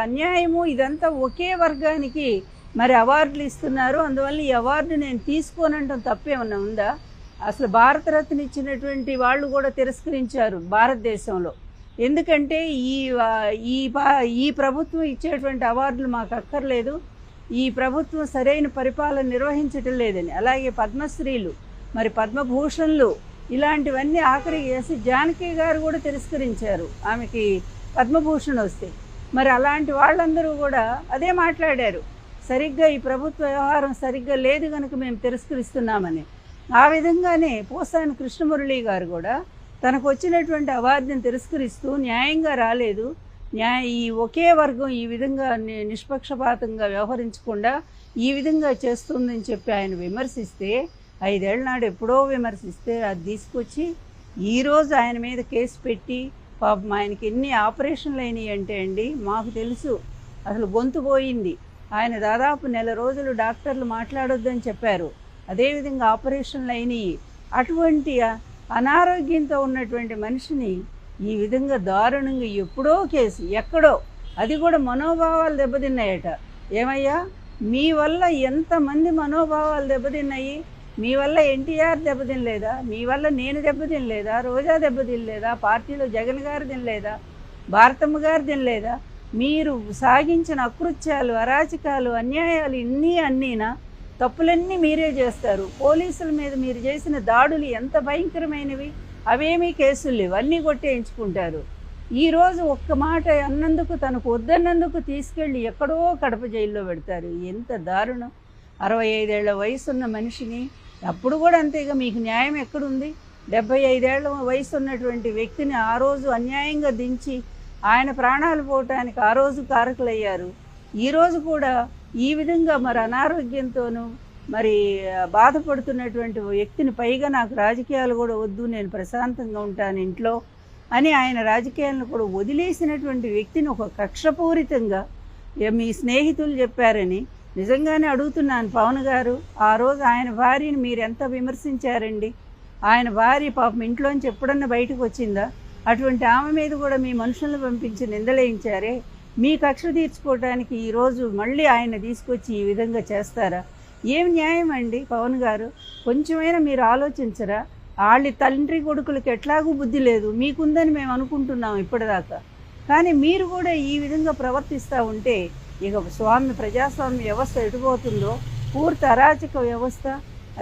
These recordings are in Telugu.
అన్యాయము ఇదంతా ఒకే వర్గానికి మరి అవార్డులు ఇస్తున్నారు. అందువల్ల ఈ అవార్డు నేను తీసుకోనంటాం తప్పేమన్నా ఉందా? అసలు భారతరత్న ఇచ్చినటువంటి వాళ్ళు కూడా తిరస్కరించారు భారతదేశంలో. ఎందుకంటే ఈ ప్రభుత్వం ఇచ్చేటువంటి అవార్డులు మాకు అక్కర్లేదు, ఈ ప్రభుత్వం సరైన పరిపాలన నిర్వహించటం లేదని. అలాగే పద్మశ్రీలు, మరి పద్మభూషణ్లు ఇలాంటివన్నీ ఆఖరికి చేసి జానకి గారు కూడా తిరస్కరించారు ఆమెకి పద్మభూషణ్ వస్తే. మరి అలాంటి వాళ్ళందరూ కూడా అదే మాట్లాడారు, సరిగ్గా ఈ ప్రభుత్వ వ్యవహారం సరిగ్గా లేదు కనుక మేము తిరస్కరిస్తున్నామని. ఆ విధంగానే పోసాని కృష్ణమురళి గారు కూడా తనకు వచ్చినటువంటి అవార్డుని తిరస్కరిస్తూ న్యాయంగా రాలేదు, ఈ ఒకే వర్గం ఈ విధంగా నిష్పక్షపాతంగా వ్యవహరించకుండా ఈ విధంగా చేస్తుందని చెప్పి ఆయన విమర్శిస్తే, 5 ఏళ్ల నాడు ఎప్పుడో విమర్శిస్తే అది తీసుకొచ్చి ఈరోజు ఆయన మీద కేసు పెట్టి పాపం ఆయనకి ఎన్ని ఆపరేషన్లు అయినాయి అంటే అండి మాకు తెలుసు. అసలు గొంతు పోయింది. ఆయన దాదాపు 1 నెల రోజులు డాక్టర్లు మాట్లాడొద్దని చెప్పారు. అదేవిధంగా ఆపరేషన్లు అయినాయి. అటువంటి అనారోగ్యంతో ఉన్నటువంటి మనిషిని ఈ విధంగా దారుణంగా ఎప్పుడో కేసు ఎక్కడో, అది కూడా మనోభావాలు దెబ్బతిన్నాయట. ఏమయ్యా మీ వల్ల ఎంతమంది మనోభావాలు దెబ్బతిన్నాయి? మీ వల్ల ఎన్టీఆర్ దెబ్బతినలేదా? మీ వల్ల నేను దెబ్బతినలేదా? రోజా దెబ్బతినలేదా? పార్టీలో జగన్ గారు తినలేదా? భారతమ్మ గారు తినలేదా? మీరు సాగించిన అకృత్యాలు, అరాచకాలు, అన్యాయాలు అన్నీనా తప్పులన్నీ మీరే చేస్తారు. పోలీసుల మీద మీరు చేసిన దాడులు ఎంత భయంకరమైనవి, అవేమీ కేసులు లేవు, అన్నీ కొట్టేయించుకుంటారు. ఈరోజు ఒక్క మాట అన్నందుకు, తనకు వద్దన్నందుకు తీసుకెళ్ళి ఎక్కడో కడప జైల్లో పెడతారు. ఎంత దారుణం! 65 ఏళ్ల వయసున్న మనిషిని అప్పుడు కూడా అంతేగా, మీకు న్యాయం ఎక్కడుంది? 75 ఏళ్ల వయసు ఉన్నటువంటి వ్యక్తిని ఆ రోజు అన్యాయంగా దించి ఆయన ప్రాణాలు పోవటానికి ఆ రోజు కారకులయ్యారు. ఈరోజు కూడా ఈ విధంగా మరి అనారోగ్యంతోనూ మరి బాధపడుతున్నటువంటి వ్యక్తిని, పైగా నాకు రాజకీయాలు కూడా వద్దు, నేను ప్రశాంతంగా ఉంటాను ఇంట్లో అని ఆయన రాజకీయాలను కూడా వదిలేసినటువంటి వ్యక్తిని ఒక కక్షపూరితంగా మీ స్నేహితులు చెప్పారని నిజంగానే అడుగుతున్నాను. పవన్ గారు, ఆ రోజు ఆయన భార్యని మీరు ఎంత విమర్శించారండి? ఆయన భార్య పాపం ఇంట్లోంచి ఎప్పుడన్నా బయటకు వచ్చిందా? అటువంటి ఆమె మీద కూడా మీ మనుషులను పంపించి నిందలేయించారే. మీ కక్ష తీర్చుకోవడానికి ఈరోజు మళ్ళీ ఆయన తీసుకొచ్చి ఈ విధంగా చేస్తారా? ఏం న్యాయం అండి పవన్ గారు? కొంచెమైనా మీరు ఆలోచించరా? వాళ్ళ తండ్రి కొడుకులకి ఎట్లాగూ బుద్ధి లేదు, మీకుందని మేము అనుకుంటున్నాం ఇప్పటిదాకా. కానీ మీరు కూడా ఈ విధంగా ప్రవర్తిస్తూ ఉంటే ఇక ప్రజాస్వామ్య వ్యవస్థ ఎటుపోతుందో, పూర్తి అరాచక వ్యవస్థ,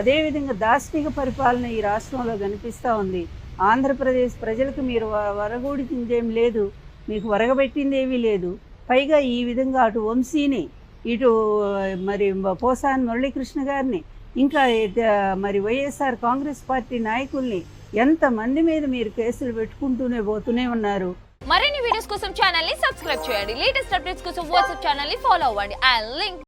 అదేవిధంగా దాష్టిక పరిపాలన ఈ రాష్ట్రంలో కనిపిస్తూ ఉంది. ఆంధ్రప్రదేశ్ ప్రజలకు మీరు వరగూడిందేం లేదు, మీకు వరగబెట్టింది ఏమీ లేదు. పైగా ఈ విధంగా అటు వంశీని, ఇటు మరి పోసాని మురళీకృష్ణ గారిని, ఇంకా మరి వైఎస్ఆర్ కాంగ్రెస్ పార్టీ నాయకుల్ని ఎంతమంది మీద మీరు కేసులు పెట్టుకుంటూనే పోతూనే ఉన్నారు. మరిన్ని వీడియోస్ కోసం ఛానల్ ని సబ్స్క్రైబ్ చేయండి. లేటెస్ట్ అప్డేట్స్ కోసం వాట్సాప్ ఛానల్ ని ఫాలో అవ్వండి. ఆ లింక్